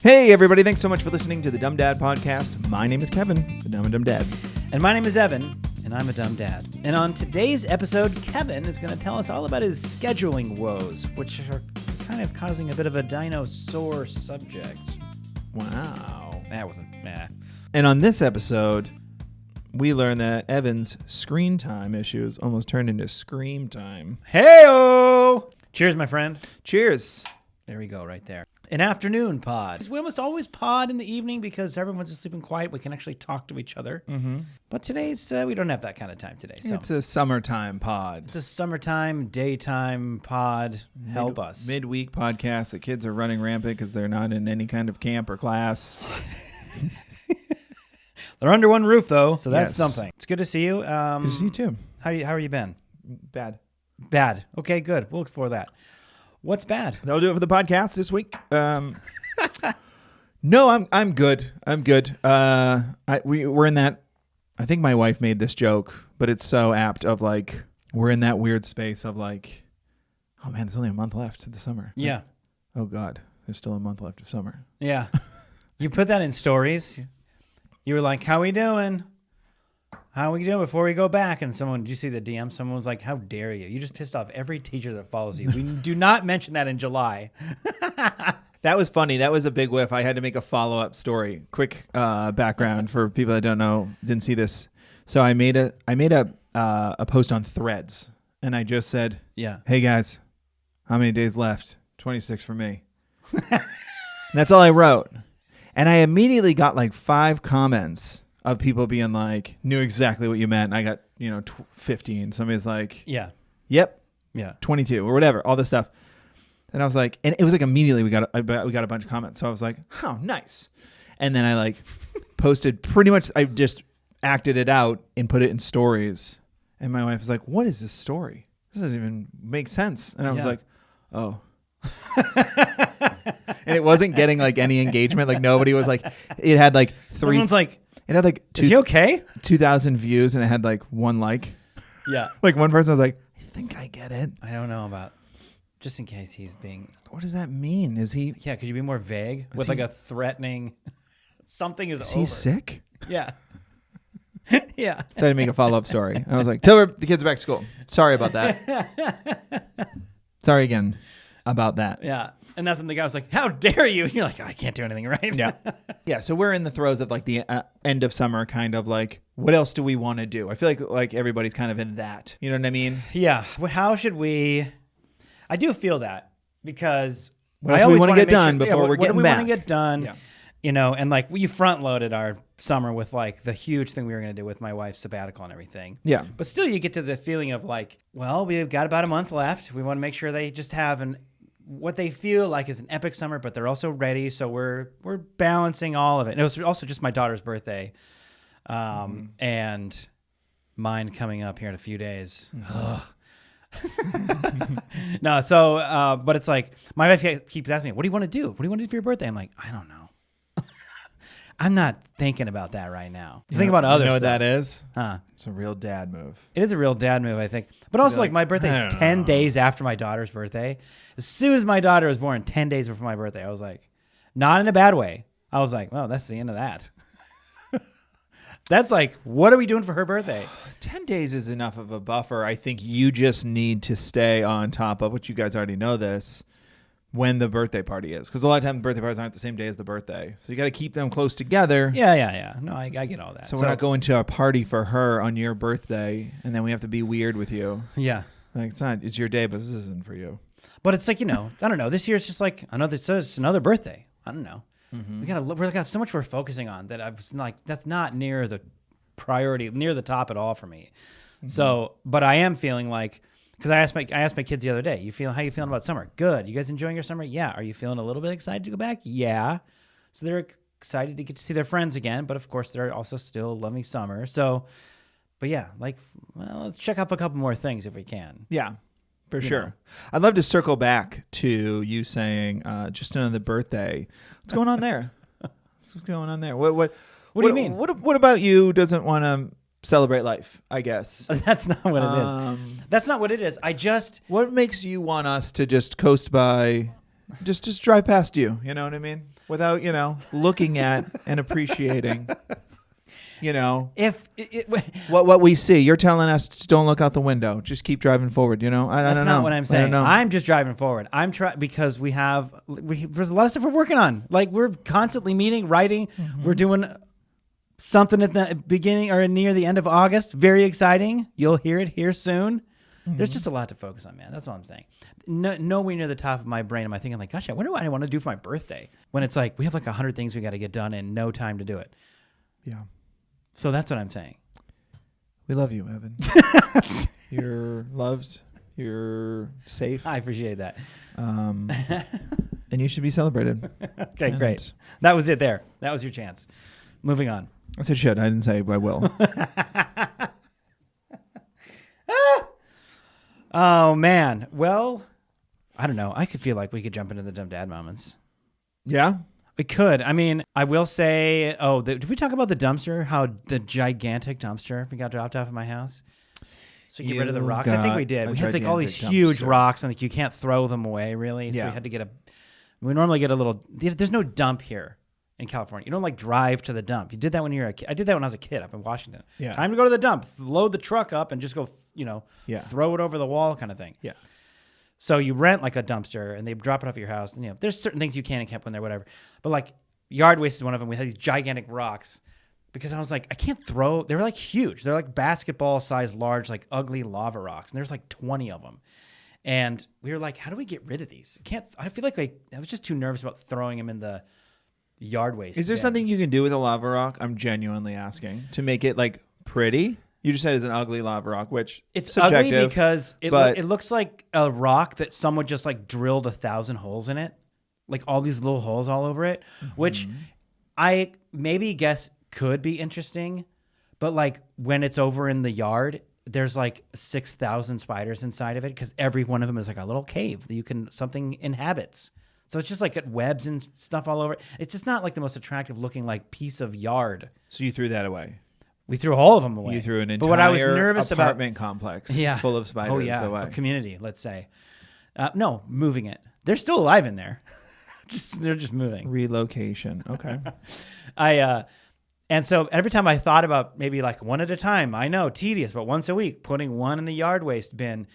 Hey, everybody. Thanks so much for listening to the Dumb Dad Podcast. My name is Kevin, the Dumb and Dumb Dad. And my name is Evan, and I'm a dumb dad. And on today's episode, Kevin is going to tell us all about his scheduling woes, which are kind of causing a bit of a dinosaur subject. Wow. That wasn't, And on this episode, we learn that Evan's screen time issues almost turned into scream time. Hey-o! Cheers, my friend. Cheers. There we go, right there. An afternoon pod. We almost always pod in the evening because everyone's asleep and quiet. We can actually talk to each other. Mm-hmm. But today's, we don't have that kind of time today. So. It's a summertime pod. It's a summertime, daytime pod. Help us. Midweek podcast. The kids are running rampant because they're not in any kind of camp or class. They're under one roof, though, so that's Yes. something. It's good to see you. Good to see you, too. How are you been? Bad. Bad. Okay, good. We'll explore that. What's bad? That'll do it for the podcast this week. No, I'm good. I'm good. We're in that. I think my wife made this joke, but it's so apt. Of like, we're in that weird space of like, oh man, there's only a month left of the summer. Yeah. Like, oh God, there's still a month left of summer. Yeah. You put that in stories. You were like, "How we doing? How we doing before we go back?" And did you see the DM? Someone was like, "How dare you? You just pissed off every teacher that follows you." We do not mention that in July. That was funny. That was a big whiff. I had to make a follow-up story. Quick background for people that don't know, didn't see this. So I made a post on Threads, and I just said, Yeah. "Hey guys, how many days left? 26 for me." That's all I wrote. And I immediately got like 5 comments of people being like, knew exactly what you meant. And I got, 15. Somebody's like, Yeah. yep, Yeah. 22 or whatever, all this stuff. And I was like, and it was like immediately we got a bunch of comments. So I was like, oh, nice. And then I like posted pretty much, I just acted it out and put it in stories. And my wife was like, what is this story? This doesn't even make sense. And I was like, oh. And it wasn't getting like any engagement. Like nobody was like, it had like 3. Everyone's like, it had like is he okay? 2,000 views and it had like 1 like. Yeah. Like one person was like, I think I get it. I don't know about, just in case he's being. What does that mean? Is he? Yeah, could you be more vague with like a threatening? Something is over. Is he sick? Yeah. Yeah. So I had to make a follow-up story. I was like, tell her the kids are back to school. Sorry about that. Sorry again about that. Yeah. And that's when the guy was like, how dare you? And you're like, I can't do anything right. Yeah. Yeah. So we're in the throes of like the end of summer kind of like, what else do we want to do? I feel like everybody's kind of in that. You know what I mean? Yeah. Well, how should we? I do feel that because what else do we want to get done before we're what getting do we back? want to get done? Yeah. And like we front loaded our summer with like the huge thing we were going to do with my wife's sabbatical and everything. Yeah. But still you get to the feeling of like, well, we've got about a month left. We want to make sure they just have what they feel like is an epic summer, but they're also ready. So we're balancing all of it. And it was also just my daughter's birthday. And mine coming up here in a few days. No, so, but it's like, my wife keeps asking me, what do you want to do? What do you want to do for your birthday? I'm like, I don't know. I'm not thinking about that right now. Think about other You know stuff. what that is? Huh. It's a real dad move. It is a real dad move, I think. But also, like my birthday's 10 days after my daughter's birthday. As soon as my daughter was born, 10 days before my birthday, I was like, not in a bad way. I was like, well, that's the end of that. That's like, what are we doing for her birthday? 10 days is enough of a buffer. I think you just need to stay on top of what you guys already know this when the birthday party is. Because a lot of times birthday parties aren't the same day as the birthday. So you got to keep them close together. Yeah. No, I get all that. So we're not going to a party for her on your birthday and then we have to be weird with you. Yeah. Like it's your day, but this isn't for you. But it's like, I don't know. This year's just like another birthday. I don't know. Mm-hmm. We got so much we're focusing on that I was like, that's not near the priority, near the top at all for me. Mm-hmm. So, but I am feeling like, because I asked my kids the other day, how you feeling about summer? Good. You guys enjoying your summer? Yeah. Are you feeling a little bit excited to go back? Yeah. So they're excited to get to see their friends again, but of course they're also still loving summer. So, but yeah, let's check off a couple more things if we can. Yeah. For sure. I'd love to circle back to you saying just another birthday. What's going on there? What's going on there? What do you mean? What about you doesn't want to celebrate life, I guess? That's not what it is. That's not what it is. What makes you want us to just coast by just drive past you. You know what I mean? Without looking at and appreciating. If what we see. You're telling us just don't look out the window. Just keep driving forward. I don't know. That's not what I'm saying. I don't know. I'm just driving forward. I'm trying because there's a lot of stuff we're working on. Like we're constantly meeting, writing. Mm-hmm. We're doing something at the beginning or near the end of August. Very exciting. You'll hear it here soon. Mm-hmm. There's just a lot to focus on, man. That's all I'm saying. Nowhere near the top of my brain am I thinking like, gosh, I wonder what I want to do for my birthday. When it's like we have like 100 things we got to get done and no time to do it. Yeah. So that's what I'm saying. We love you, Evan. You're loved. You're safe. I appreciate that. And you should be celebrated. Okay, great. That was it there. That was your chance. Moving on. I said should. I didn't say I will. Oh, man. Well, I don't know. I could feel like we could jump into the dumb dad moments. Yeah? We could. I mean, I will say, did we talk about the dumpster? How the gigantic dumpster we got dropped off at my house? So we get rid of the rocks. I think we did. We had like all these huge rocks and like you can't throw them away really. So we had to we normally get a little, there's no dump here in California. You don't like drive to the dump. You did that when you were a kid. I did that when I was a kid up in Washington. Yeah. Time to go to the dump, load the truck up and just go, throw it over the wall kind of thing. Yeah. So you rent like a dumpster and they drop it off at your house. And there's certain things you can and can't put in there, whatever. But like yard waste is one of them. We had these gigantic rocks because I was like, I can't throw. They were like huge. They're like basketball size, large, like ugly lava rocks. And there's like 20 of them. And we were like, how do we get rid of these? I feel like I was just too nervous about throwing them in the yard waste. Is there something you can do with a lava rock? I'm genuinely asking to make it like pretty. You just said it's an ugly lava rock, which it's subjective, ugly because it looks like a rock that someone just like drilled 1,000 holes in it, like all these little holes all over it, which I maybe guess could be interesting, but like when it's over in the yard, there's like 6,000 spiders inside of it because every one of them is like a little cave that something inhabits. So it's just like got webs and stuff all over it. It's just not like the most attractive looking like piece of yard. So you threw that away. We threw all of them away. You threw an entire but what I was nervous apartment complex full of spiders away. A community, let's say. No, moving it. They're still alive in there. They're just moving. Relocation. Okay. And so every time I thought about maybe like one at a time, I know, tedious, but once a week, putting one in the yard waste bin.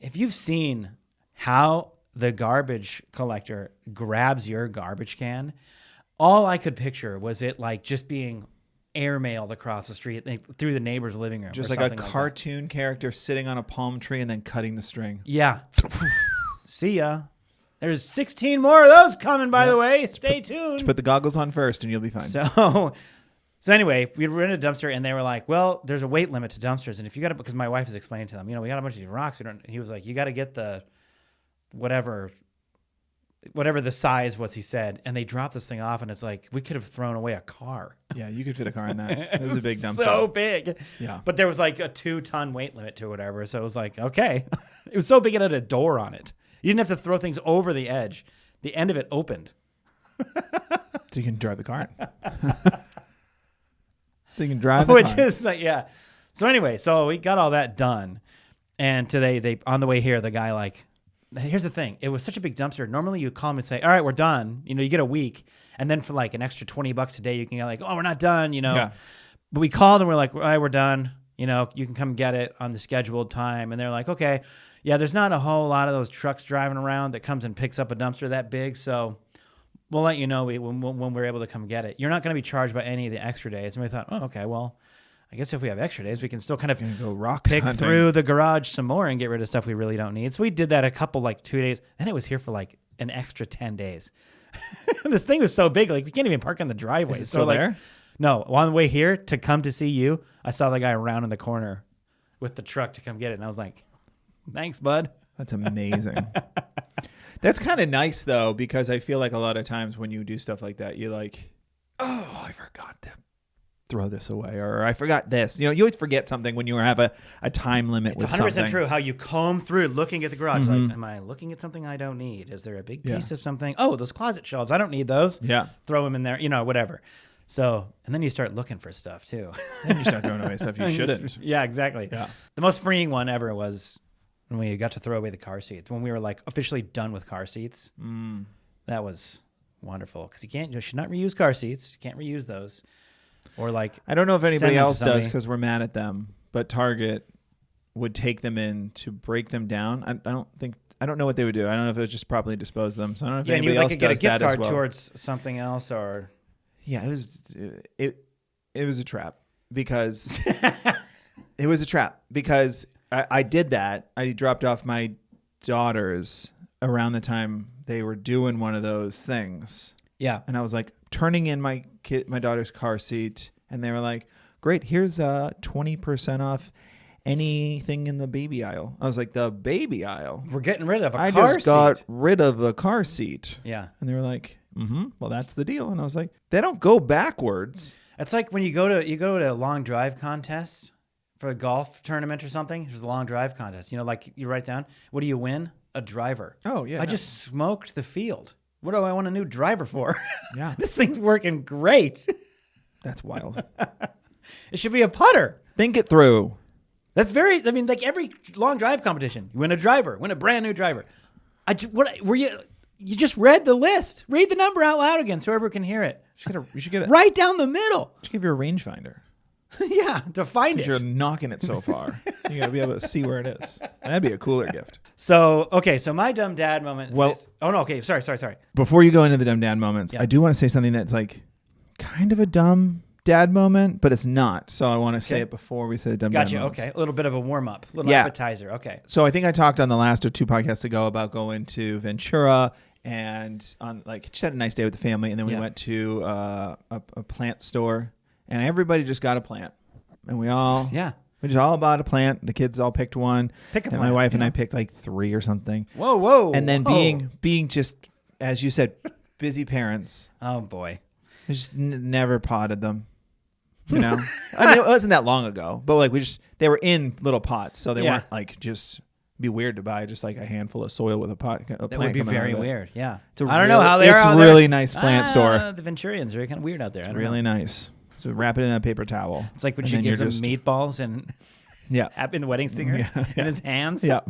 If you've seen how the garbage collector grabs your garbage can, all I could picture was it like just being airmailed across the street through the neighbor's living room. Just like a cartoon character sitting on a palm tree and then cutting the string. Yeah. See ya. There's 16 more of those coming, by the way. Stay tuned. Just put the goggles on first and you'll be fine. So anyway, we were in a dumpster and they were like, well, there's a weight limit to dumpsters. And if you got it, because my wife is explaining to them, we got a bunch of these rocks. He was like, you got to get the whatever the size was, he said, and they dropped this thing off and it's like we could have thrown away a car. Yeah, you could fit a car in that. It was a big dumpster. So big. Yeah. But there was like a 2-ton weight limit to whatever. So it was like, okay. It was so big it had a door on it. You didn't have to throw things over the edge. The end of it opened. So you can drive the car in. So you can drive the car. Which is like, yeah. So anyway, so we got all that done. And today, they on the way here, the guy like, here's the thing. It was such a big dumpster. Normally you call them and say, all right, we're done. You get a week. And then for like an extra $20 a day, you can get like, oh, we're not done, Yeah. But we called and we're like, all right, we're done. You can come get it on the scheduled time. And they're like, okay, yeah, there's not a whole lot of those trucks driving around that comes and picks up a dumpster that big. So we'll let you know when we're able to come get it. You're not going to be charged by any of the extra days. And we thought, oh, okay, well, I guess if we have extra days, we can still kind of pick through the garage some more and get rid of stuff we really don't need. So we did that a couple, 2 days. Then it was here for like an extra 10 days. This thing was so big, like we can't even park on the driveway. Is it still there? No. On the way here to come to see you, I saw the guy around in the corner with the truck to come get it. And I was like, thanks, bud. That's amazing. That's kind of nice, though, because I feel like a lot of times when you do stuff like that, you're like, oh, I forgot to throw this away, or I forgot this. You always forget something when you have a time limit with something. It's 100% true how you comb through looking at the garage. Like, am I looking at something I don't need? Is there a big piece of something? Oh, those closet shelves. I don't need those. Yeah. Throw them in there, whatever. So, and then you start looking for stuff too. Then you start throwing away stuff you shouldn't. Yeah, exactly. Yeah. The most freeing one ever was when we got to throw away the car seats, when we were like officially done with car seats. That was wonderful because you should not reuse car seats. You can't reuse those. Or like, I don't know if anybody send them to else does somebody. because we're mad at them, but Target would take them in to break them down. I don't know what they would do. I don't know if it was just properly dispose of them. So I don't know if Yeah, and you anybody would else like get a does gift that as card well. towards something else, or Yeah, it was a trap because it was a trap because I did that. I dropped off my daughters around the time they were doing one of those things. yeah. And I was like turning in my daughter's car seat, and they were like, "Great, here's 20% off anything in the baby aisle." I was like, "The baby aisle? We're getting rid of a I car just got seat. rid of the car seat." Yeah. And they were like, well, that's the deal. And I was like, they don't go backwards. It's like when you go to a long drive contest for a golf tournament or something. There's a long drive contest. You know, like you write down, what do you win? A driver. Oh, yeah. I just smoked the field. What do I want a new driver for? Yeah. This thing's working great. That's wild. It should be a putter. Think it through. That's like every long drive competition, you win a driver, win a brand new driver. You just read the list. Read the number out loud again so whoever can hear it. You should get it. Right down the middle. You should give your rangefinder. Yeah, to find it. You're knocking it so far. You got to be able to see where it is. That'd be a cooler gift. So my dumb dad moment. Well- Sorry. Before you go into the dumb dad moments, Yeah. I do want to say something that's like kind of a dumb dad moment, but it's not. So I want to say Okay. it before we say the dumb dad Gotcha. moments. Okay. A little bit of a warm up, a little Yeah. appetizer. Okay. So I think I talked on the last or two podcasts ago about going to Ventura and on like just had a nice day with the family, and then we Yeah. went to a plant store, and everybody just got a plant, and we just all bought a plant. The kids all picked one. Pick a and plant, my wife and you I know? picked like 3 or something. Whoa. And then being just as you said, busy parents, Oh boy. we just never potted them. You know, I mean, it wasn't that long ago, but like they were in little pots, so they Yeah. weren't like just. Be weird to buy just like a handful of soil with a pot. That would be very weird. Yeah. It's a I don't know how they it's are. a really nice plant store. The Venturians are kind of weird out there. I don't Really know. nice. So wrap it in a paper towel. It's like when And she then gives you're him just- meatballs and Yeah. in the wedding singer Yeah. in his hands. Yeah.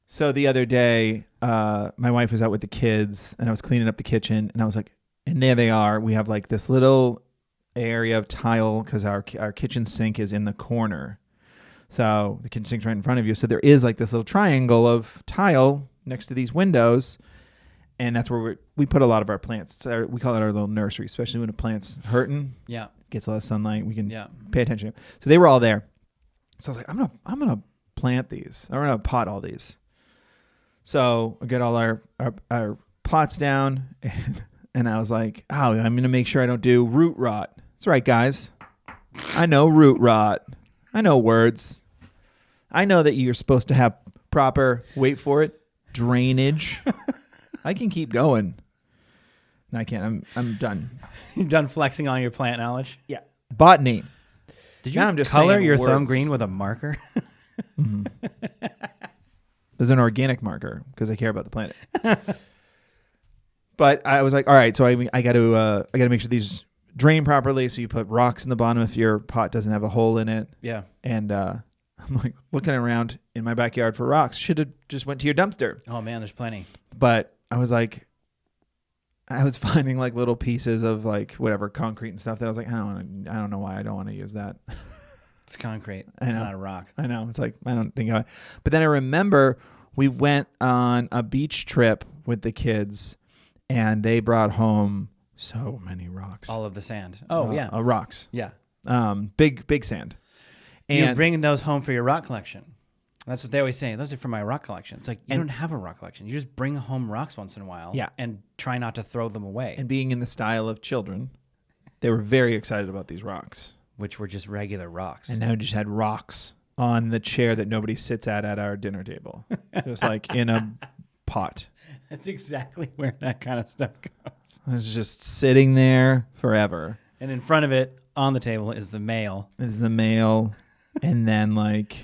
So the other day, my wife was out with the kids, and I was cleaning up the kitchen, and I was like, and there they are. We have like this little area of tile because our kitchen sink is in the corner. So the kitchen sink's right in front of you. So there is like this little triangle of tile next to these windows. And that's where we put a lot of our plants. We call it our little nursery, especially when a plant's hurting, Yeah. gets a lot of sunlight. We can Yeah. pay attention. So they were all there. So I was like, I'm gonna plant these. I'm gonna pot all these. So I get all our pots down, and I was like, oh, I'm gonna make sure I don't do root rot. That's right, guys. I know root rot. I know words. I know that you're supposed to have proper, wait for it, drainage. I can keep going. No, I can't. I'm done. You're done flexing on your plant knowledge. Yeah. Botany. Did you Now I'm just color saying your thumb words. green with a marker? There's an organic marker because I care about the planet. But I was like, all right, so I got to make sure these drain properly. So you put rocks in the bottom if your pot doesn't have a hole in it. Yeah. And I'm like looking around in my backyard for rocks. Should have just went to your dumpster. Oh man, there's plenty. But I was like, I was finding like little pieces of like whatever concrete and stuff that I was like, I don't know why I don't want to use that. It's concrete. I It's know. not a rock. I know. It's like, I don't think but then I remember we went on a beach trip with the kids and they brought home so many rocks. All of the sand. Oh yeah. Rocks. Yeah. Big sand. You're And bringing those home for your rock collection. That's what they always say. Those are for my rock collection. It's like you don't have a rock collection. You just bring home rocks once in a while. Yeah. And try not to throw them away. and being in the style of children, they were very excited about these rocks. Which were just regular rocks. And now we just had rocks on the chair that nobody sits at our dinner table. It was like in a pot. That's exactly where that kind of stuff goes. It was just sitting there forever. And in front of it, on the table, is the mail. Is the mail, and then like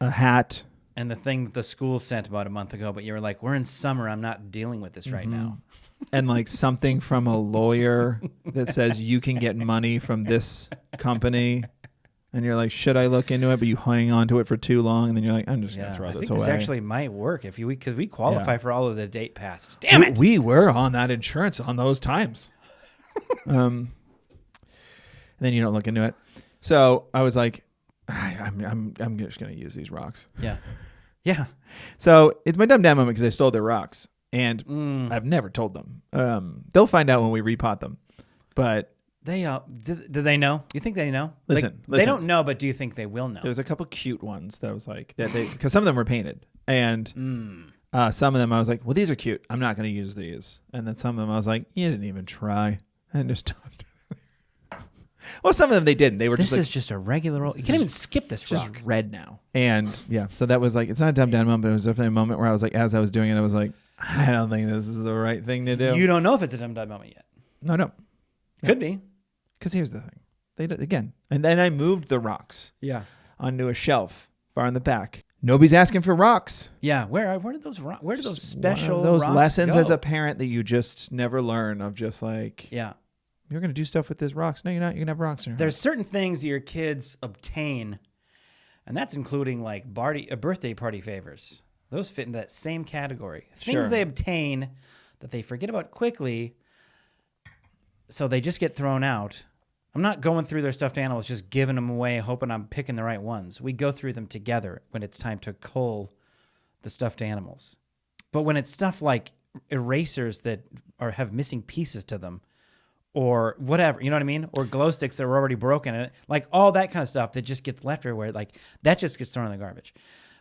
a hat. And the thing the school sent about a month ago, but you were like, we're in summer. I'm not dealing with this right now. And like something from a lawyer that says you can get money from this company and you're like, should I look into it? But you hang on to it for too long, and then you're like, I'm just gonna throw I this think away. This actually might work if because we qualify for all of the date past. Damn it! We were on that insurance on those times. And then you don't look into it. So I was like, I'm just gonna use these rocks. Yeah. Yeah. So it's my dumb dad moment because I stole their rocks, and I've never told them. They'll find out when we repot them, but they do they know? You think they know? Listen, they don't know, but do you think they will know? There's a couple cute ones that I was like that because some of them were painted, and some of them I was like, well, these are cute. I'm not going to use these. And then some of them I was like, you didn't even try, and just tossed it. Well, some of them they didn't. They were this just like, is just a regular old. You can't even skip this rock. Just red now. And yeah, so that was like, it's not a dumb down moment, but it was definitely a moment where I was like, as I was doing it, I was like, I don't think this is the right thing to do. You don't know if it's a dumb moment yet. No. Could be. Because here's the thing. They did again. And then I moved the rocks onto a shelf far in the back. Nobody's asking for rocks. Yeah. Where did those special those rocks lessons go? as a parent that you just never learn of just like, you're going to do stuff with these rocks. No, you're not. You're going to have rocks in your There's house. certain things that your kids obtain, and that's including like birthday party favors. Those fit into that same category. Things they obtain that they forget about quickly, so they just get thrown out. I'm not going through their stuffed animals, just giving them away, hoping I'm picking the right ones. We go through them together when it's time to cull the stuffed animals. But when it's stuff like erasers that have missing pieces to them, or whatever, you know what I mean? Or glow sticks that were already broken, and like all that kind of stuff that just gets left everywhere, like that just gets thrown in the garbage.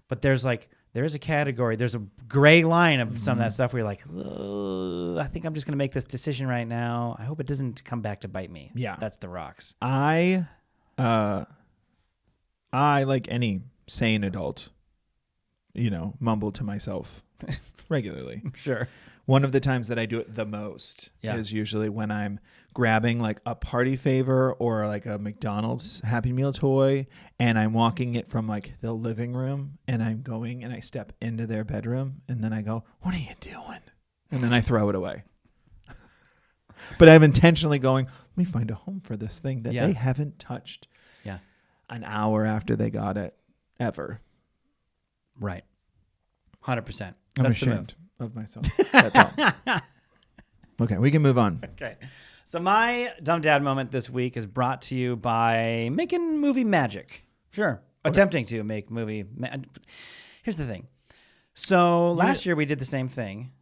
But there's a category, there's a gray line of some of that stuff where you're like, I think I'm just going to make this decision right now. I hope it doesn't come back to bite me. Yeah. That's the rocks. I like any sane adult, mumble to myself regularly. Sure. One of the times that I do it the most is usually when I'm grabbing like a party favor or like a McDonald's Happy Meal toy, and I'm walking it from like the living room, and I'm going and I step into their bedroom, and then I go, "What are you doing?" And then I throw it away. But I'm intentionally going, let me find a home for this thing that they haven't touched an hour after they got it ever. Right. 100%. I'm ashamed of myself. That's all. Okay, we can move on. Okay. So my dumb dad moment this week is brought to you by making movie magic. Sure. Okay. Attempting to make movie. Here's the thing. So last year we did the same thing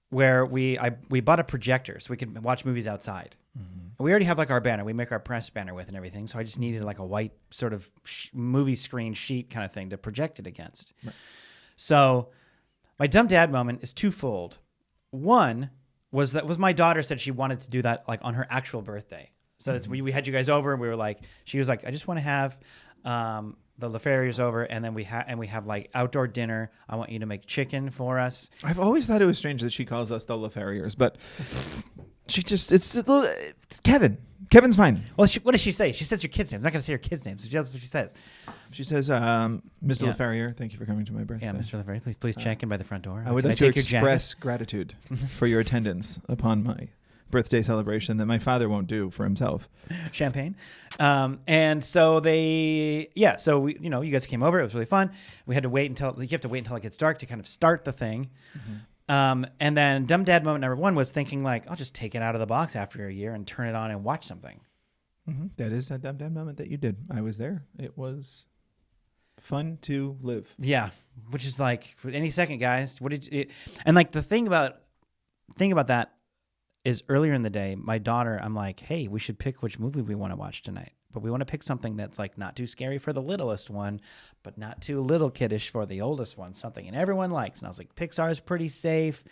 where we bought a projector so we could watch movies outside. Mm-hmm. We already have like our banner. We make our press banner with and everything. So I just needed like a white sort of movie screen sheet kind of thing to project it against. Right. So my dumb dad moment is twofold. One was my daughter said she wanted to do that like on her actual birthday. So that's, we had you guys over, and we were like, she was like, I just want to have the LaFerriers over, and then we have like outdoor dinner. I want you to make chicken for us. I've always thought it was strange that she calls us the LaFerriers, but it's Kevin. Kevin's fine. Well, what does she say? She says your kid's name. I'm not going to say your kid's name. So that's what she says. She says, Mr. LaFerrier, thank you for coming to my birthday. Yeah, Mr. LaFerrier, please check in by the front door. I would like to express gratitude for your attendance upon my birthday celebration that my father won't do for himself. Champagne. And so you guys came over. It was really fun. We had to wait until it gets dark to kind of start the thing. Mm-hmm. And then dumb dad moment number one was thinking like, I'll just take it out of the box after a year and turn it on and watch something. Mm-hmm. That is a dumb dad moment that you did. I was there. It was fun to live. Yeah. Which is like, for any second, guys, and like the thing about that is earlier in the day, my daughter, I'm like, hey, we should pick which movie we want to watch tonight. But we want to pick something that's like not too scary for the littlest one, but not too little kiddish for the oldest one. Something and everyone likes. And I was like, Pixar is pretty safe.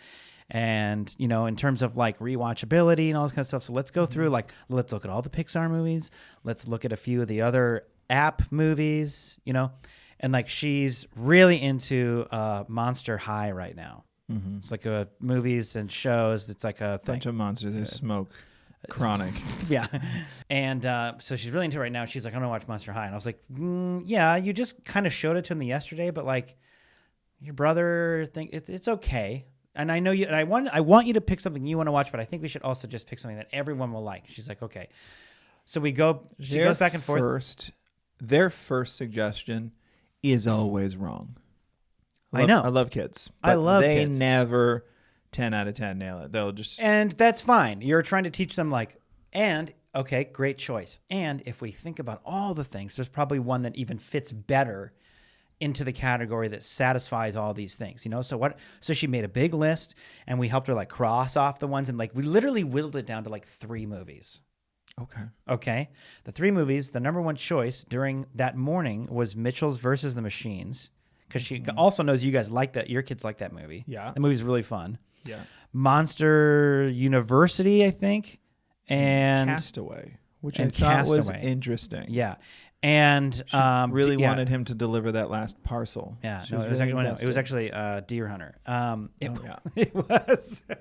And, in terms of like rewatchability and all this kind of stuff. So let's go through, like, let's look at all the Pixar movies. Let's look at a few of the other app movies, And like, she's really into Monster High right now. Mm-hmm. It's like movies and shows. It's like a bunch of monsters. They smoke chronic. Yeah. And so she's really into it right now. She's like, I'm going to watch Monster High. And I was like, yeah, you just kind of showed it to me yesterday, but like your brother it's okay. And I know you, and I want you to pick something you want to watch, but I think we should also just pick something that everyone will like. She's like, okay. So she goes back and forth. First their first suggestion is always wrong. I know. I love kids. I but love they kids. never 10 out of 10 nail it. They'll just... And that's fine. You're trying to teach them okay, great choice. And if we think about all the things, there's probably one that even fits better into the category that satisfies all these things, So she made a big list, and we helped her cross off the ones, and we literally whittled it down to 3 movies. Okay. The 3 movies, the number one choice during that morning was Mitchell's versus the Machines, because she also knows you guys like that. Your kids like that movie. Yeah. The movie's really fun. Yeah. Monster University, I think. And Castaway, which I thought was interesting. Yeah. And really wanted him to deliver that last parcel. Yeah, She no, was really it was actually Deer Hunter. Yeah. It was. I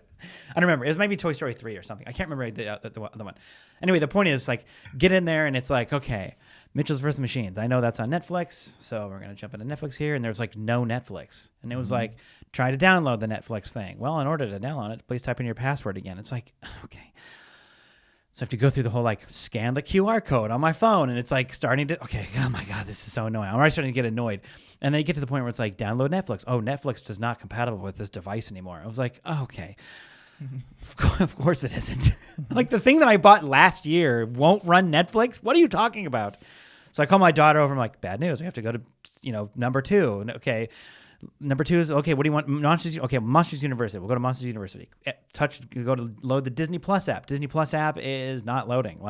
don't remember. It was maybe Toy Story 3 or something. I can't remember the one. Anyway, the point is get in there and it's okay, Mitchell's vs. Machines. I know that's on Netflix, so we're gonna jump into Netflix here. And there's no Netflix, and it was try to download the Netflix thing. Well, in order to download it, please type in your password again. It's okay. So I have to go through the whole scan the QR code on my phone, and it's starting to oh my God, this is so annoying. I'm already starting to get annoyed. And then you get to the point where it's download Netflix. Oh, Netflix is not compatible with this device anymore. I was okay. Of course it isn't. The thing that I bought last year won't run Netflix? What are you talking about? So I call my daughter over. I'm bad news. We have to go to number 2. Okay. Number 2 is, okay, what do you want? Monsters University. We'll go to Monsters University. Go to load the Disney Plus app. Disney Plus app is not loading.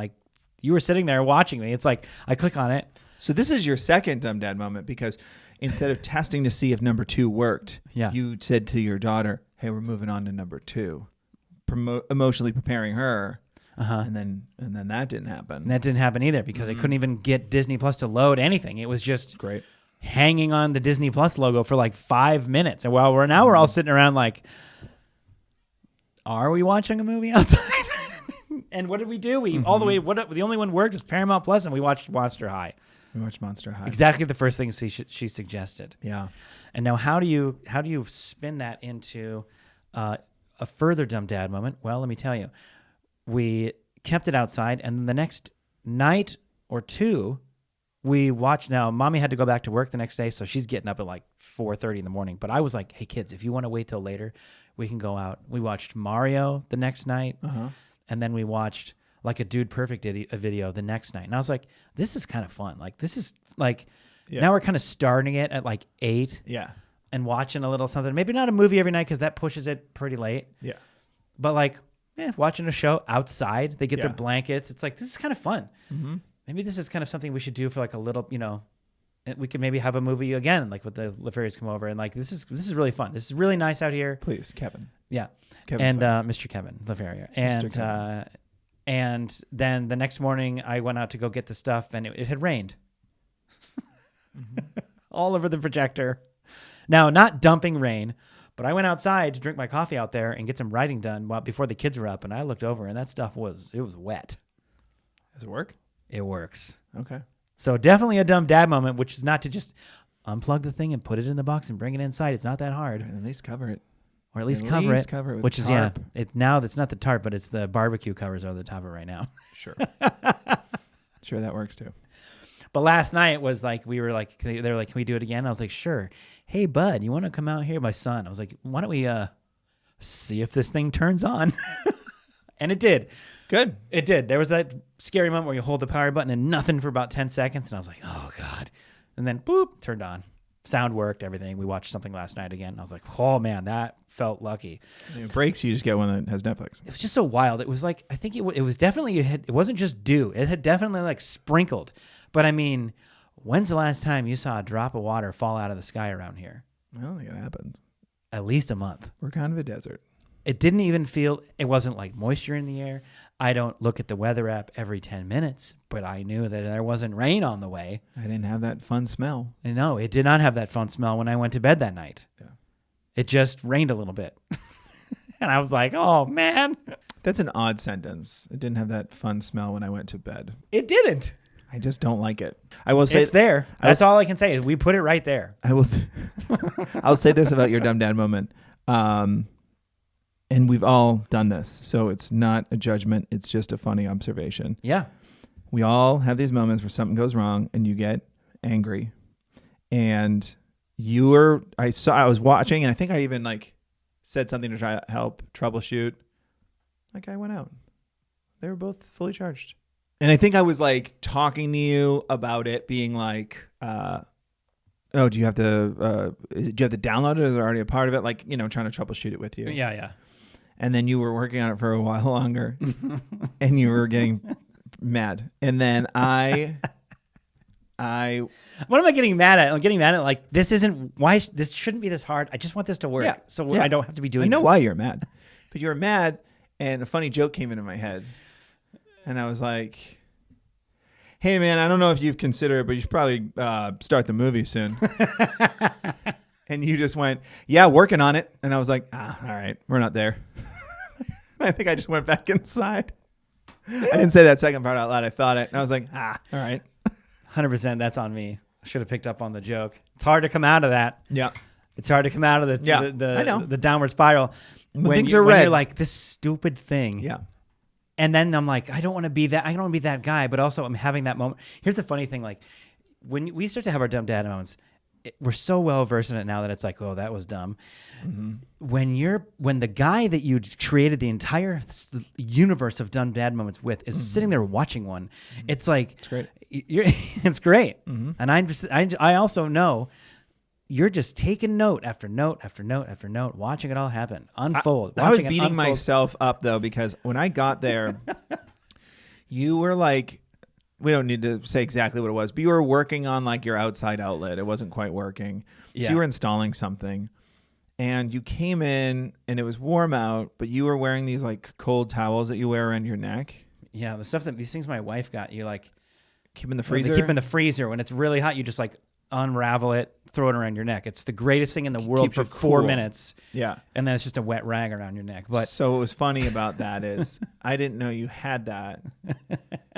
You were sitting there watching me. It's I click on it. So this is your second dumb dad moment, because instead of testing to see if number 2 worked, you said to your daughter, hey, we're moving on to number 2. Emotionally preparing her. And then that didn't happen. And that didn't happen either, because I couldn't even get Disney Plus to load anything. It was just great. Hanging on the Disney Plus logo for 5 minutes. And while we're all sitting around are we watching a movie outside? And what did we do? We all the way, the only one worked is Paramount Plus, and we watched Monster High. We watched Monster High. Exactly the first thing she suggested. Yeah. And now how do you spin that into a further dumb dad moment? Well, let me tell you. We kept it outside, and the next night or 2, we watched. Now, Mommy had to go back to work the next day, so she's getting up at 4:30 in the morning. But I was hey, kids, if you want to wait till later, we can go out. We watched Mario the next night, and then we watched a Dude Perfect video the next night. And I was this is kind of fun. This is now we're kind of starting it at 8. Yeah. And watching a little something. Maybe not a movie every night, because that pushes it pretty late. Yeah. But watching a show outside. They get their blankets. It's this is kind of fun. Mm-hmm. Maybe this is kind of something we should do for a little, we could maybe have a movie again, with the LaFerriers come over, and this is really fun. This is really nice out here. Please, Kevin. Yeah. Kevin's and Mr. Kevin LaFerrier. And then the next morning I went out to go get the stuff, and it had rained. All over the projector. Now, not dumping rain, but I went outside to drink my coffee out there and get some writing done before the kids were up, and I looked over, and that stuff was wet. Does it work? It works. Okay. So definitely a dumb dad moment, which is not to just unplug the thing and put it in the box and bring it inside. It's not that hard. At least cover it. Or at least cover it with which is, tarp. Now that's not the tarp, but it's the barbecue covers over the top of it right now. Sure. Sure, that works too. But last night was they were can we do it again? I was sure. Hey, bud, you want to come out here? My son. I was why don't we see if this thing turns on? And it did. Good. It did. There was that scary moment where you hold the power button and nothing for about 10 seconds. And I was oh, God. And then, boop, turned on. Sound worked, everything. We watched something last night again. And I was oh, man, that felt lucky. It breaks, you just get one that has Netflix. It was just so wild. It was I think it was definitely, it wasn't just dew. It had definitely sprinkled. But I mean, when's the last time you saw a drop of water fall out of the sky around here? I don't think it happens. At least a month. We're kind of a desert. It didn't even feel, it wasn't moisture in the air. I don't look at the weather app every 10 minutes, but I knew that there wasn't rain on the way. I didn't have that fun smell. No, it did not have that fun smell when I went to bed that night. Yeah. It just rained a little bit. And I was oh, man. That's an odd sentence. It didn't have that fun smell when I went to bed. It didn't. I just don't like it. I will say it's there. That's all I can say is we put it right there. I will say, I'll say this about your dumb dad moment. And we've all done this, so it's not a judgment. It's just a funny observation. Yeah. we all have these moments where something goes wrong and you get angry. And I was watching, and I think I even like said something to try to help troubleshoot. That guy went out. They were both fully charged. And I think I was like talking to you about it being like, do you have to download it? Or is it already a part of it? Like, trying to troubleshoot it with you. Yeah. And then you were working on it for a while longer and you were getting mad. And then what am I getting mad at? I'm getting mad at like, this shouldn't be this hard. I just want this to work. I don't have to be doing I know this. why you're mad, but you were mad and a funny joke came into my head. And I was like, hey, man, I don't know if you've considered it, but you should probably start the movie soon. And you just went, yeah, working on it. And I was like, all right, we're not there. I think I just went back inside. I didn't say that second part out loud. I thought it. And I was like, all right. 100%. That's on me. I should have picked up on the joke. It's hard to come out of that. Yeah. It's hard to come out of the downward spiral. When you're like, this stupid thing. Yeah. And then I'm like, I don't want to be that. I don't want to be that guy. But also, I'm having that moment. Here's the funny thing: like, when we start to have our dumb dad moments, we're so well versed in it now that it's like, oh, that was dumb. Mm-hmm. When the guy that you created the entire universe of dumb dad moments with is sitting there watching one, it's like, it's great. It's great. Mm-hmm. And I also know. You're just taking note after note after note after note, watching it all happen, unfold. I was beating myself up, though, because when I got there, you were like, we don't need to say exactly what it was, but you were working on like your outside outlet. It wasn't quite working. Yeah. So you were installing something. And you came in, and it was warm out, but you were wearing these like cold towels that you wear around your neck. Yeah, these things my wife got, you like... Keep in the freezer? They keep in the freezer. When it's really hot, you just like unravel it, throw it around your neck. It's the greatest thing in the world for 4 minutes. Yeah. And then it's just a wet rag around your neck. But so what was funny about that is I didn't know you had that.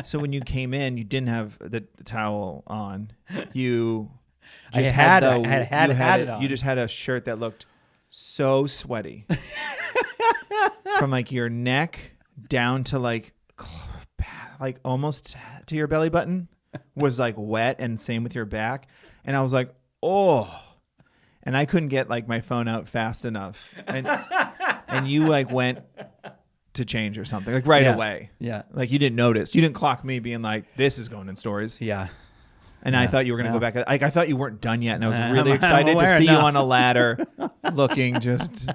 So when you came in, you didn't have the towel on. You just had it on. You just had a shirt that looked so sweaty. From like your neck down to like almost to your belly button was like wet, and same with your back. And I was like, oh, and I couldn't get like my phone out fast enough. And you like went to change or something like right away. Yeah. Like you didn't notice. You didn't clock me being like, this is going in stories. Yeah. And I thought you were going to go back. Like I thought you weren't done yet. And I was really excited to see you on a ladder looking just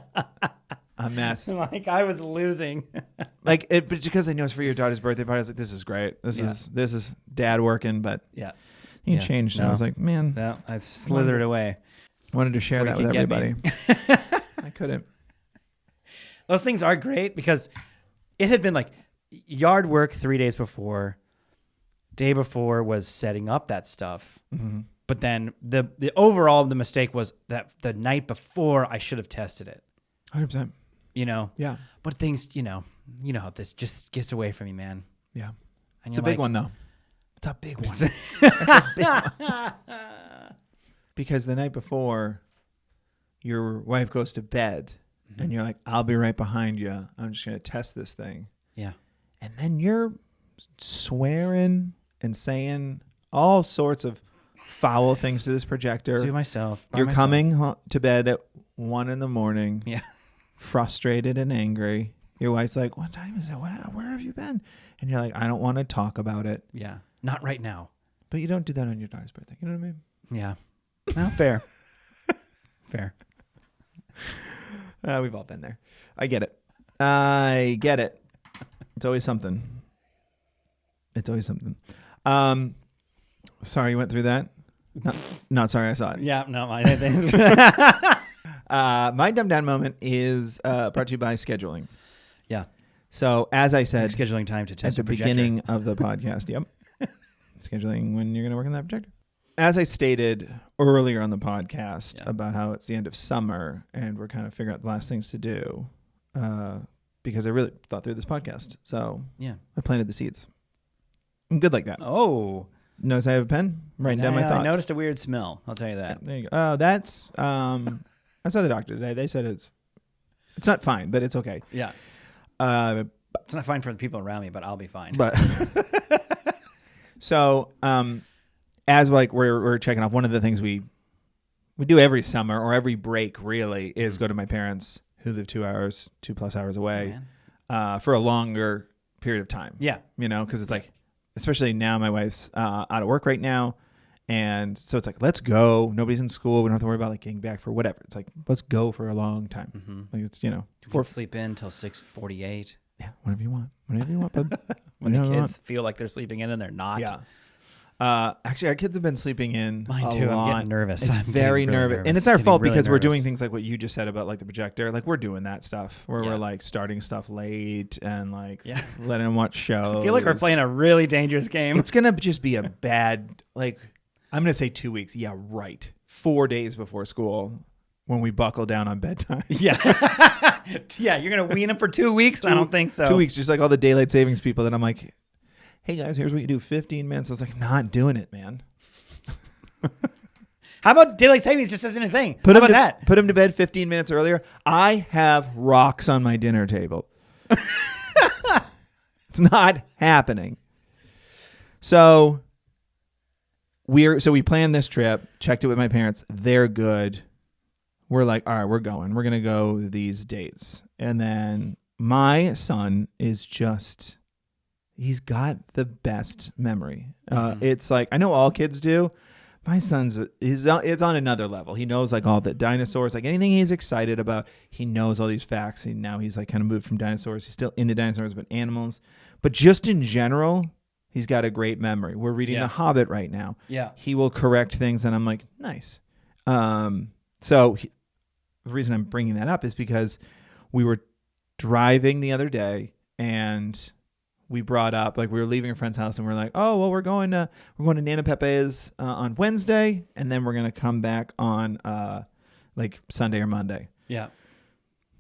a mess. Like I was losing. Like it, but because I know it's for your daughter's birthday party, I was like, this is great. This is dad working, but you changed. And I was like, man. No, I slithered away. Wanted to share that with everybody. I couldn't. Those things are great because it had been like yard work 3 days before. Day before was setting up that stuff. Mm-hmm. But then the overall the mistake was that the night before I should have tested it. 100%. Yeah. But things, you know how this just gets away from you, man. Yeah. And it's a big one, though. It's a big one. It's a big one. Because the night before, your wife goes to bed, and you're like, I'll be right behind you. I'm just going to test this thing. Yeah. And then you're swearing and saying all sorts of foul things to this projector. To myself. You're coming to bed at 1 a.m. Yeah. Frustrated and angry. Your wife's like, what time is it? Where have you been? And you're like, I don't want to talk about it. Yeah. Not right now. But you don't do that on your daughter's birthday. You know what I mean? Yeah. Well, fair. Fair. We've all been there. I get it. It's always something. Sorry you went through that. Not sorry I saw it. Yeah, no. My dumb dad moment is brought to you by scheduling. Yeah. So as I said, scheduling time to test at the beginning of the podcast. Yep. Scheduling when you're going to work on that projector. As I stated earlier on the podcast about how it's the end of summer and we're kind of figuring out the last things to do, because I really thought through this podcast. So I planted the seeds. I'm good like that. Oh. Notice I have a pen writing down my thoughts. I noticed a weird smell. I'll tell you that. There you go. Oh, that's I saw the doctor today. They said it's not fine, but it's okay. Yeah. It's not fine for the people around me, but I'll be fine. But So, as like we're checking off, one of the things we do every summer or every break really is go to my parents who live 2+ hours away, for a longer period of time. Yeah. You know, because it's like, especially now my wife's out of work right now. And so it's like, let's go. Nobody's in school. We don't have to worry about like getting back for whatever. It's like, let's go for a long time. Mm-hmm. Like it's, you know, You can sleep in till 6:48. Yeah, whatever you want. Whatever you want, bud. When the kids feel like they're sleeping in and they're not. Yeah. Actually, our kids have been sleeping in. Mine too. lot. I'm getting nervous. It's I'm very getting really nervous. And it's our Getting fault really because we're nervous. doing things like what you just said about like the projector. Like we're doing that stuff where Yeah. we're like starting stuff late and like Yeah. letting them watch shows. I feel like we're playing a really dangerous game. It's going to just be a bad, like, I'm going to say 2 weeks. Yeah, right. 4 days before school when we buckle down on bedtime. Yeah. Yeah, you're going to wean them for 2 weeks? I don't think so. 2 weeks, just like all the daylight savings people that I'm like, hey guys, here's what you do. 15 minutes. I was like, not doing it, man. How about daylight savings just isn't a thing? Put How about that? Put him to bed 15 minutes earlier. I have rocks on my dinner table. It's not happening. So we planned this trip, checked it with my parents. They're good. We're like, all right, we're going. We're going to go these dates. And then my son is just, he's got the best memory. It's like, I know all kids do. My son's it's on another level. He knows like all the dinosaurs, like anything he's excited about. He knows all these facts. And now he's like kind of moved from dinosaurs. He's still into dinosaurs, but animals. But just in general, he's got a great memory. We're reading The Hobbit right now. Yeah. He will correct things, and I'm like, nice. The reason I'm bringing that up is because we were driving the other day, and we brought up, like, we were leaving a friend's house, and we're like, oh, well, we're going to Nana Pepe's on Wednesday, and then we're going to come back on like Sunday or Monday. Yeah.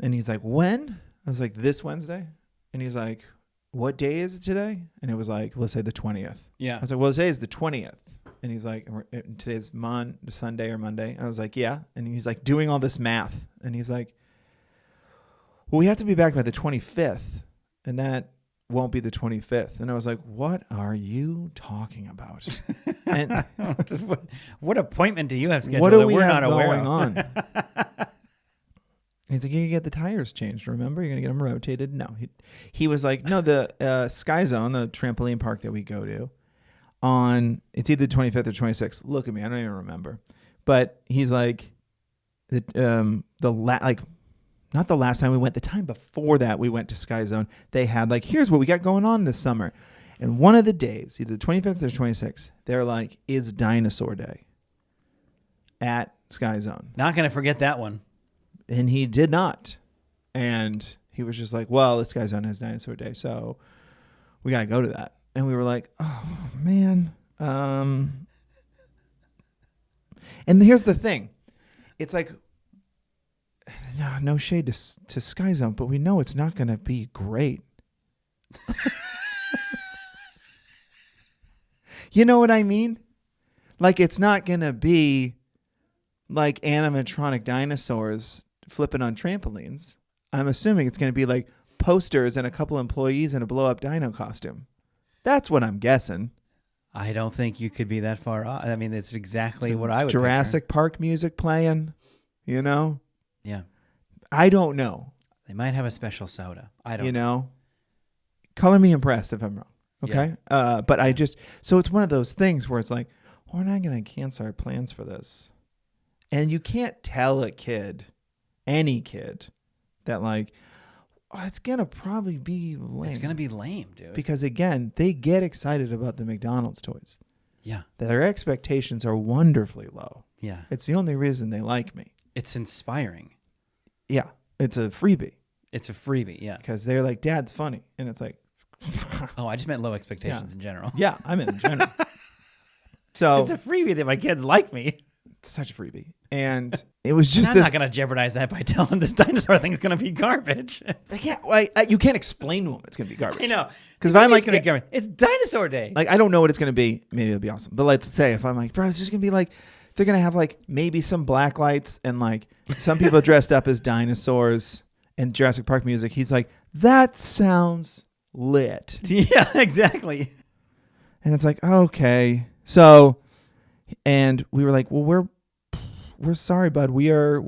And he's like, when? I was like, this Wednesday. And he's like, what day is it today? And it was like, let's say the 20th. Yeah. I was like, well, today is the 20th. And he's like, today's Sunday or Monday. And I was like, yeah. And he's like doing all this math. And he's like, well, we have to be back by the 25th. And that won't be the 25th. And I was like, what are you talking about? And what appointment do you have scheduled what do that we we're have not aware going of? on? He's like, you can get the tires changed. Remember, you're gonna get them rotated. No, he was like, no, the Sky Zone, the trampoline park that we go to, it's either the 25th or 26th. Look at me, I don't even remember. But he's like, not the last time we went, the time before that we went to Sky Zone. They had like, here's what we got going on this summer, and one of the days, either the 25th or 26th, they're like, is Dinosaur Day at Sky Zone. Not going to forget that one. And he did not. And he was just like, well, this Sky Zone has Dinosaur Day, so we got to go to that. And we were like, oh, man. And here's the thing. It's like, no shade to Sky Zone, but we know it's not going to be great. You know what I mean? Like, it's not going to be like animatronic dinosaurs flipping on trampolines. I'm assuming it's going to be like posters and a couple employees in a blow-up dino costume. That's what I'm guessing. I don't think you could be that far off. I mean, it's exactly what I would Jurassic Park music playing, you know? Yeah. I don't know. They might have a special soda. I don't know. Color me impressed if I'm wrong. Okay? Yeah. But I just... So it's one of those things where it's like, we're not going to cancel our plans for this. And you can't tell a kid, any kid, that like, oh, it's going to probably be lame. It's going to be lame, dude. Because again, they get excited about the McDonald's toys. Yeah. Their expectations are wonderfully low. Yeah. It's the only reason they like me. It's inspiring. Yeah. It's a freebie. It's a freebie, yeah. Because they're like, Dad's funny. And it's like... Oh, I just meant low expectations in general. Yeah, I'm in general. So it's a freebie that my kids like me. It's such a freebie. And it was just I'm not going to jeopardize that by telling them this dinosaur thing is going to be garbage. They can't, you can't explain to them it's going to be garbage. I know. Because if I'm like, it's Dinosaur Day. Like, I don't know what it's going to be. Maybe it'll be awesome. But let's say if I'm like, bro, it's just going to be like, they're going to have like maybe some black lights and like some people dressed up as dinosaurs and Jurassic Park music. He's like, that sounds lit. Yeah, exactly. And it's like, okay. So, and we were like, well, we're sorry, bud. We are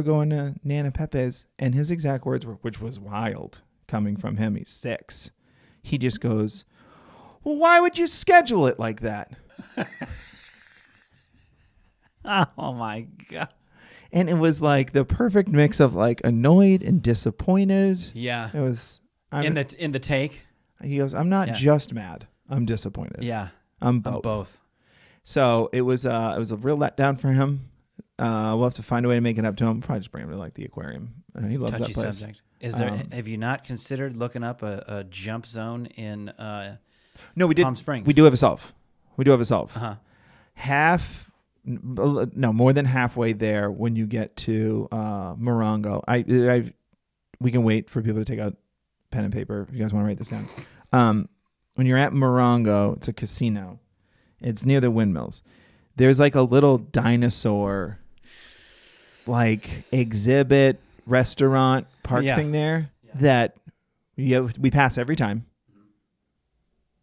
going to Nana Pepe's. And his exact words were, which was wild coming from him. He's 6. He just goes, well, why would you schedule it like that? Oh my God. And it was like the perfect mix of like annoyed and disappointed. Yeah. It was In the take. He goes, I'm not just mad. I'm disappointed. Yeah. I'm both. So it was a real letdown for him. We'll have to find a way to make it up to him. Probably just bring him to like the aquarium. He loves Touchy that place. subject. Is there? Have you not considered looking up a jump zone in No, we did. Palm Springs? We do have a solve. Uh-huh. More than halfway there when you get to Morongo. We can wait for people to take out pen and paper if you guys want to write this down. When you're at Morongo, it's a casino. It's near the windmills. There's like a little dinosaur like exhibit restaurant park thing there that we pass every time.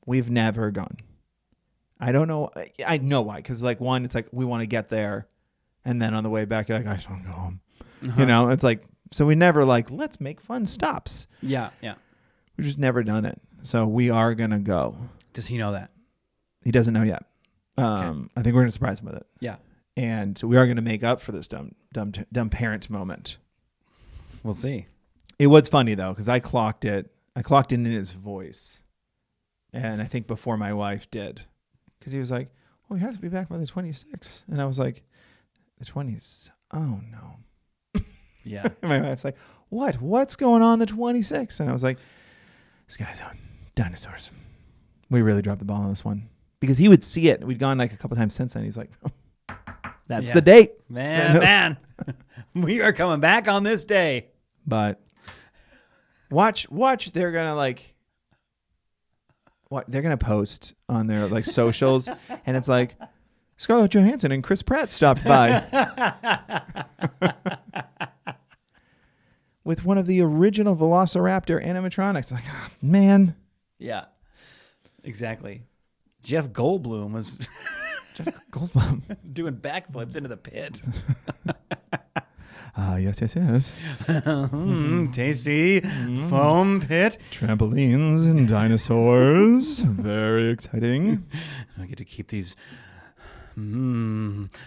We've never gone. I don't know. I know why. Because like one, it's like we want to get there, and then on the way back, you're like, I just want to go home. You know, it's like, so we never like, let's make fun stops. Yeah. We've just never done it. So we are gonna go. Does he know that? He doesn't know yet. Okay. I think we're gonna surprise him with it. Yeah. And we are gonna make up for this dumb parent moment. We'll see. It was funny though, because I clocked it. I clocked in his voice, and I think before my wife did, because he was like, "Well, we have to be back by the 26th," and I was like, "The 20th? Oh no." Yeah. And my wife's like, "What? What's going on the 26th?" And I was like, "This guy's on dinosaurs." We really dropped the ball on this one because he would see it. We'd gone like a couple times since then. He's like, oh, "That's the date, man. We are coming back on this day." But watch. They're gonna like, what they're gonna post on their like socials, and it's like Scarlett Johansson and Chris Pratt stopped by with one of the original Velociraptor animatronics. Like, oh, man. Yeah, exactly. Jeff Goldblum was doing backflips into the pit. Yes. Tasty foam pit. Trampolines and dinosaurs. Very exciting. I get to keep these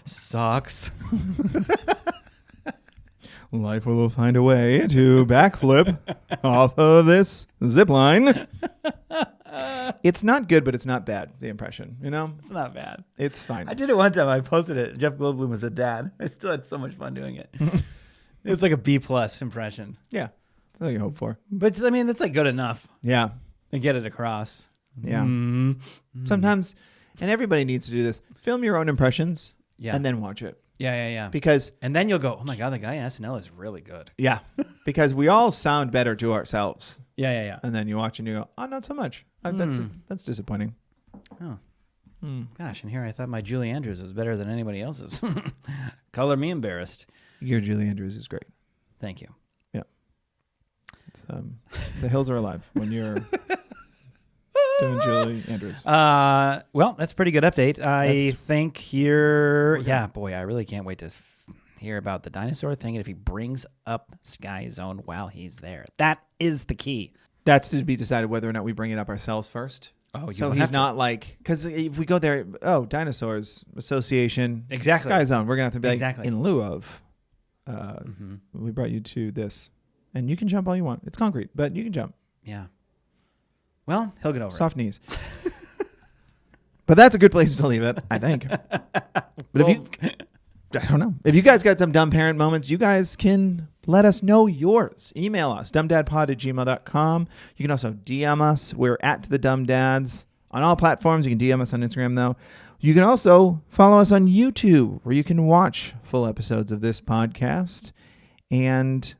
socks. Life will find a way to backflip off of this zip line. It's not good, but it's not bad, the impression, you know? It's not bad. It's fine. I did it one time. I posted it. Jeff Goldblum was a dad. I still had so much fun doing it. It was like a B+ impression. Yeah. That's all you hope for. But, I mean, that's like good enough. Yeah. To get it across. Yeah. Sometimes, and everybody needs to do this, film your own impressions and then watch it. Yeah. Because... And then you'll go, oh my God, the guy in SNL is really good. Yeah. Because we all sound better to ourselves. Yeah. And then you watch and you go, oh, not so much. That's disappointing. Oh. Gosh, and here I thought my Julie Andrews was better than anybody else's. Color me embarrassed. Your Julie Andrews is great. Thank you. Yeah. It's, the hills are alive when you're doing Julie Andrews. Well, that's a pretty good update. I think here, boy, I really can't wait to hear about the dinosaur thing and if he brings up Sky Zone while he's there. That is the key. That's to be decided whether or not we bring it up ourselves first. Oh, so he's not like, because if we go there, Dinosaurs Association, exactly. Sky Zone, we're gonna have to be exactly. like, in lieu of, we brought you to this, and you can jump all you want. It's concrete, but you can jump. Yeah. Well, he'll get over soft knees. But that's a good place to leave it, I think. But I don't know. If you guys got some dumb parent moments, you guys can let us know yours. Email us, dumbdadpod@gmail.com. You can also DM us. We're at The Dumb Dads on all platforms. You can DM us on Instagram, though. You can also follow us on YouTube, where you can watch full episodes of this podcast. And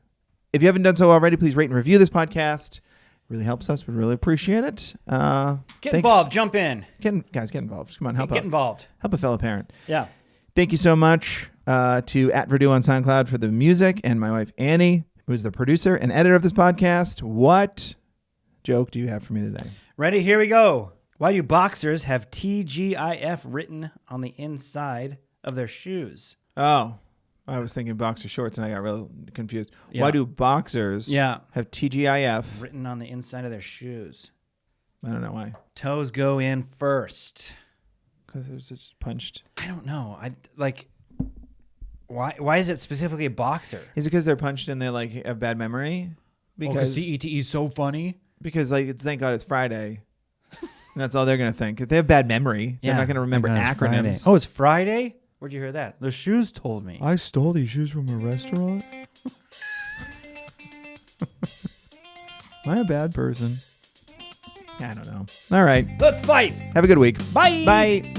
if you haven't done so already, please rate and review this podcast. It really helps us. We really appreciate it. Get involved. Jump in. Get involved. Come on, help out. Get involved. Help a fellow parent. Yeah. Thank you so much to @Verdú on SoundCloud for the music, and my wife Annie, who is the producer and editor of this podcast. What joke do you have for me today? Ready? Here we go. Why do boxers have TGIF written on the inside of their shoes? Oh, I was thinking boxer shorts and I got real confused. Yeah. Why do boxers have TGIF written on the inside of their shoes? I don't know why. Toes go in first. Because it's just punched. I don't know. Why is it specifically a boxer? Is it because they're punched and they like have bad memory? Because CET is so funny. Because like thank God it's Friday. And that's all they're gonna think. If they have bad memory, they're not gonna remember acronyms. Friday. Oh, it's Friday? Where'd you hear that? The shoes told me. I stole these shoes from a restaurant. Am I a bad person? I don't know. All right. Let's fight. Have a good week. Bye. Bye.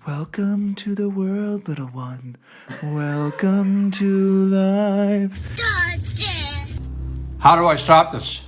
Welcome to the world, little one. Welcome to life. How do I stop this?